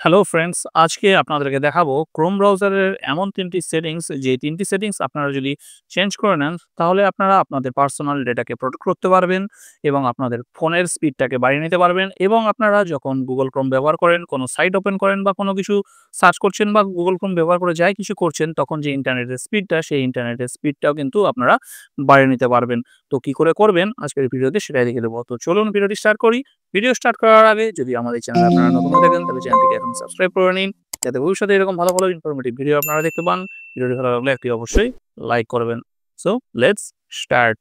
Hello friends, আজকে আপনাদেরকে দেখাবো ক্রোম ব্রাউজারের এমন ৩টি সেটিংস, যে ৩টি সেটিংস আপনারা যদি চেঞ্জ করে নেন, তাহলে আপনারা আপনাদের পার্সোনাল ডেটাকে প্রোটেক্ট করতে পারবেন এবং আপনাদের ফোনের স্পিডটাকে বাড়িয়ে নিতে পারবেন। এবং আপনারা যখন গুগল ক্রোম ব্যবহার করেন, কোনো সাইট ওপেন করেন বা কোনো কিছু সার্চ করছেন বা গুগল ক্রোম ব্যবহার করে যাই কিছু করছেন, তখন যে ইন্টারনেটের স্পিডটা, সেই ইন্টারনেটের স্পিডটাও কিন্তু আপনারা বাড়িয়ে নিতে পারবেন। তো কি করে করবেন আজকের ভিডিওতে সেটাই দেখিয়ে দেবো। তো চলুন ভিডিওটি স্টার্ট করি। ভিডিও স্টার্ট করার আগে যদি আমাদের চ্যানেলে আপনারা নতুন হয়ে থাকেন, তাহলে চ্যানেলটিকে এখন সাবস্ক্রাইব করে নিন, যাতে ভবিষ্যতে এরকম ভালো ভালো ইনফরমেটিভ ভিডিও আপনারা দেখতে পান। ভিডিওটি ভালো লাগলে একটি অবশ্যই লাইক করবেন। So let's start.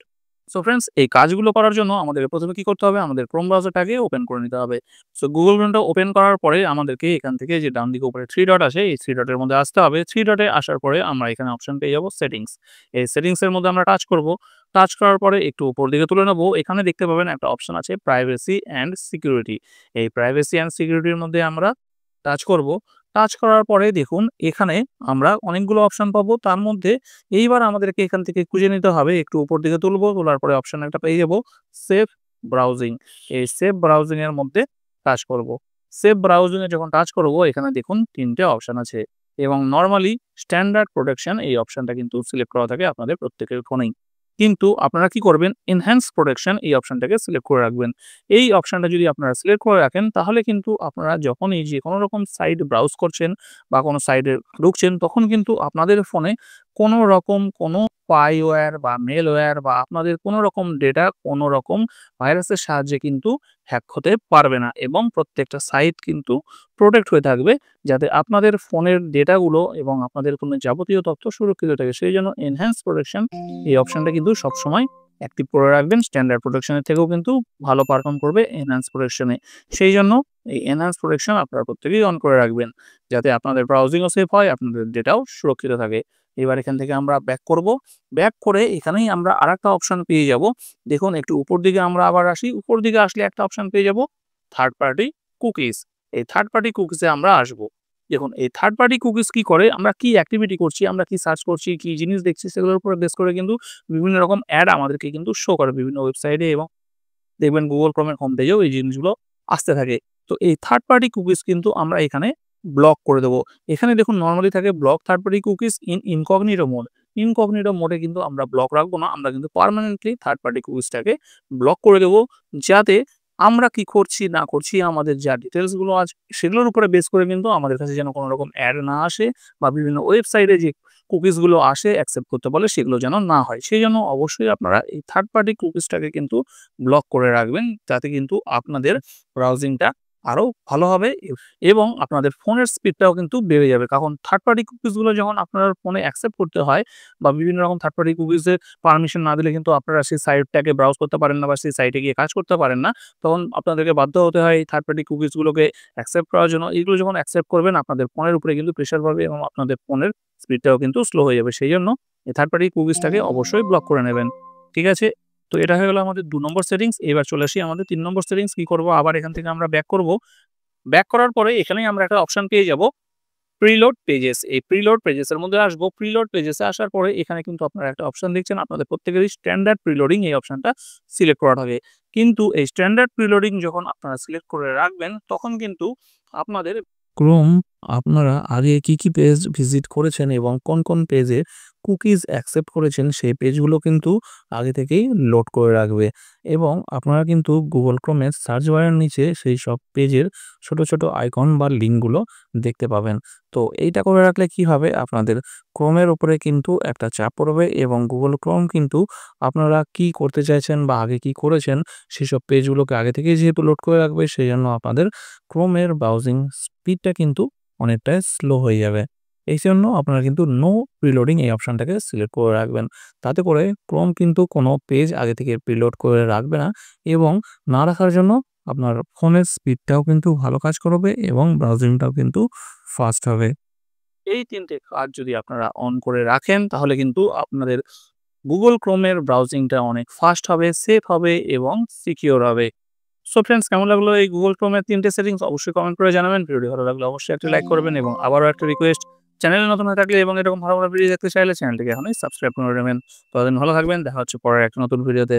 So friends, এই কাজগুলো করার জন্য আমাদের প্রথমে কি করতে হবে, আমাদের ক্রোম ব্রাউজারটাকে ওপেন করে নিতে হবে। সো গুগল ক্রোমটা ওপেন করার পরে আমাদেরকে এখান থেকে যে ডান দিকে উপরে 3 ডট আছে, এই 3 ডটের মধ্যে আসতে হবে। 3 ডটে আসার পরে আমরা এখানে অপশন পেয়ে যাব সেটিংস। এই সেটিংস এর মধ্যে আমরা টাচ করব। টাচ করার পরে একটু উপর দিকে তুলে নেব। এখানে দেখতে পাবেন একটা অপশন আছে প্রাইভেসি অ্যান্ড সিকিউরিটি। এই প্রাইভেসি অ্যান্ড সিকিউরিটির মধ্যে আমরা টাচ করব। টাচ করার পরে দেখুন এখানে আমরা অনেকগুলো অপশন পাবো। তার মধ্যে এইবার আমাদেরকে এখান থেকে খুঁজে নিতে হবে। একটু উপর দিকে তুলবো, তোলার পরে অপশন একটা পেয়ে যাব সেফ ব্রাউজিং। এই সেফ ব্রাউজিং এর মধ্যে টাচ করব। সেফ ব্রাউজিং এ যখন টাচ করব, এখানে দেখুন 3টে অপশন আছে এবং নরমালি স্ট্যান্ডার্ড প্রোটেকশন এই অপশনটা কিন্তু সিলেক্ট করা থাকে আপনাদের প্রত্যেকের ফোনেই। কিন্তু আপনারা কি করবেন, এনহ্যান্স প্রোটেকশন এই অপশনটাকে সিলেক্ট করে রাখবেন। এই অপশনটা যদি আপনারা সিলেক্ট করে রাখেন, তাহলে কিন্তু আপনারা যখনই যে কোনো রকম সাইট ব্রাউজ করছেন বা কোনো সাইটে ঢুকছেন, তখন কিন্তু আপনাদের ফোনে কোনো রকম কোনো স্পাইওয়্যার বা মেলওয়্যার বা আপনাদের কোনো রকম ডেটা কোনো রকম ভাইরাসের সাহায্যে কিন্তু হ্যাক হতে পারবে না এবং প্রত্যেকটা সাইট কিন্তু প্রোটেক্ট হয়ে থাকবে, যাতে আপনাদের ফোনের ডেটাগুলো এবং আপনাদের ফোনের যাবতীয় তথ্য সুরক্ষিত থাকে। সেই জন্য এনহ্যান্স প্রোটেকশন এই অপশনটা কিন্তু সবসময় অ্যাক্টিভ করে রাখবেন। স্ট্যান্ডার্ড প্রোটেকশনের থেকেও কিন্তু ভালো পারফর্ম করবে এনহ্যান্স প্রোটেকশনে। সেই জন্য এই এনহ্যান্স প্রোটেকশন আপনারা প্রত্যেকেই অন করে রাখবেন, যাতে আপনাদের ব্রাউজিংও সেফ হয়, আপনাদের ডেটাও সুরক্ষিত থাকে। এবার এখান থেকে আমরা ব্যাক করব। ব্যাক করে এখানেই আমরা আরেকটা অপশন পেয়ে যাব। দেখুন একটু উপর দিকে আমরা আবার আসি। উপর দিকে আসলে একটা অপশন পেয়ে যাব থার্ড পার্টি কুকিজ। এই থার্ড পার্টি কুকিজে আমরা আসব। দেখুন এই থার্ড পার্টি কুকিজ কি করে, আমরা কি অ্যাক্টিভিটি করছি, আমরা কি সার্চ করছি, কি জিনিস দেখছি, সেগুলোর উপরে বেস করে কিন্তু বিভিন্ন রকম অ্যাড আমাদেরকে কিন্তু শো করে বিভিন্ন ওয়েবসাইটে, এবং দেখবেন গুগল ক্রোমের হোম পেজেও এই জিনিসগুলো আসতে থাকে। তো এই থার্ড পার্টি কুকিজ কিন্তু আমরা এখানে ব্লক করে দেবো। এখানে দেখুন নরমালি থাকে block third party cookies in incognito mode. Incognito মোডে কিন্তু আমরা ব্লক রাখবো না, আমরা কিন্তু পার্মানেন্টলি থার্ড পার্টি কুকিজটাকে ব্লক করে দেবো, যাতে আমরা কি করছি না করছি, আমাদের যা ডিটেলসগুলো আছে সেগুলোর উপরে বেস করে কিন্তু আমাদের কাছে যেন কোনো রকম অ্যাড না আসে, বা বিভিন্ন ওয়েবসাইটে যে কুকিজগুলো আসে অ্যাকসেপ্ট করতে বলে, সেগুলো যেন না হয়। সেই জন্য অবশ্যই আপনারা এই থার্ড পার্টি কুকিজটাকে কিন্তু ব্লক করে রাখবেন, যাতে কিন্তু আপনাদের ব্রাউজিংটা আরো ভালো হবে এবং আপনাদের ফোনের স্পিডটাও কিন্তু বেড়ে যাবে। কারণ থার্ড পার্টি কুকিজগুলো যখন আপনার ফোনে অ্যাকসেপ্ট করতে হয়, বা বিভিন্ন রকম থার্ড পার্টি কুকিজের পারমিশন না দিলে কিন্তু আপনারা সেই সাইটটাকে ব্রাউজ করতে পারেন না বা সেই সাইটে গিয়ে কাজ করতে পারেন না। তখন আপনাদেরকে বাধ্য হতে হয় এই থার্ড পার্টি কুকিজগুলোকে অ্যাকসেপ্ট করার জন্য। এগুলো যখন অ্যাকসেপ্ট করবেন, আপনাদের ফোনের উপরে কিন্তু প্রেশার পড়বে এবং আপনাদের ফোনের স্পিডটাও কিন্তু স্লো হয়ে যাবে। সেই জন্য এই থার্ড পার্টি কুকিজটাকে অবশ্যই ব্লক করে নেবেন। ঠিক আছে? তো এটা হয়ে গেল আমাদের ২ নম্বর সেটিংস। এবার চলে আসি আমাদের ৩ নম্বর সেটিংস। কি করব, আবার এখান থেকে আমরা ব্যাক করব। ব্যাক করার পরে এখানেই আমরা একটা অপশন পেয়ে যাব প্রিলোড পেজেস। এই প্রিলোড পেজেস এর মধ্যে আসবো। প্রিলোড পেজেস এ আসার পরে এখানে কিন্তু আপনারা একটা অপশন দেখছেন, আপনাদের প্রত্যেকেরই স্ট্যান্ডার্ড প্রিলোডিং এই অপশনটা সিলেক্ট করা থাকে। কিন্তু এই স্ট্যান্ডার্ড প্রিলোডিং যখন আপনারা সিলেক্ট করে রাখবেন, তখন কিন্তু আপনাদের ক্রোম আপনারা আগে কি পেজ ভিজিট করেছেন এবং কোন পেজে কুকিজ অ্যাকসেপ্ট করেছেন, সেই পেজগুলো কিন্তু আগে থেকেই লোড করে রাখবে। এবং আপনারা কিন্তু গুগল ক্রোমের সার্চ বারের নিচে সেই সব পেজের ছোট আইকন বা লিঙ্কগুলো দেখতে পাবেন। তো এইটা করে রাখলে কি হবে, আপনাদের ক্রোমের উপরে কিন্তু একটা চাপ পড়বে এবং গুগল ক্রোম কিন্তু আপনারা কি করতে চাইছেন বা আগে কি করেছেন সেসব পেজগুলোকে আগে থেকেই যেহেতু লোড করে রাখবে, সেই জন্য আপনাদের ক্রোমের ব্রাউজিং স্পিডটা কিন্তু অনেকটাই স্লো হয়ে যাবে। এই জন্য আপনারা কিন্তু নো প্রিলোডিং এই অপশনটাকে সিলেক্ট করে রাখবেন। তাতে করে ক্রোম কিন্তু কোনো পেজ আগে থেকে প্রিলোড করে রাখবে না, এবং না রাখার জন্য আপনার ফোনের স্পিডটাও কিন্তু ভালো কাজ করবে এবং ব্রাউজিংটাও কিন্তু ফাস্ট হবে। এই ৩টে কাজ যদি আপনারা অন করে রাখেন, তাহলে কিন্তু আপনাদের গুগল ক্রোমের ব্রাউজিংটা অনেক ফাস্ট হবে, সেফ হবে এবং সিকিউর হবে। সো ফ্রেন্ডস, কেমন লাগলো এই গুগল ক্রোমের ৩টে সেটিংস অবশ্যই কমেন্ট করে জানাবেন। ভিডিওটি ভালো লাগলে অবশ্যই একটা লাইক করবেন এবং আবারও একটা রিকোয়েস্ট, চ্যানেলে নতুন হয়ে থাকলে এবং এরকম ভালো ভিডিও দেখতে চাইলে চ্যানেলটিকে এখনই সাবস্ক্রাইব করে নেবেন। ততদিন ভালো থাকবেন, দেখা হচ্ছে পরের একটা নতুন ভিডিওতে।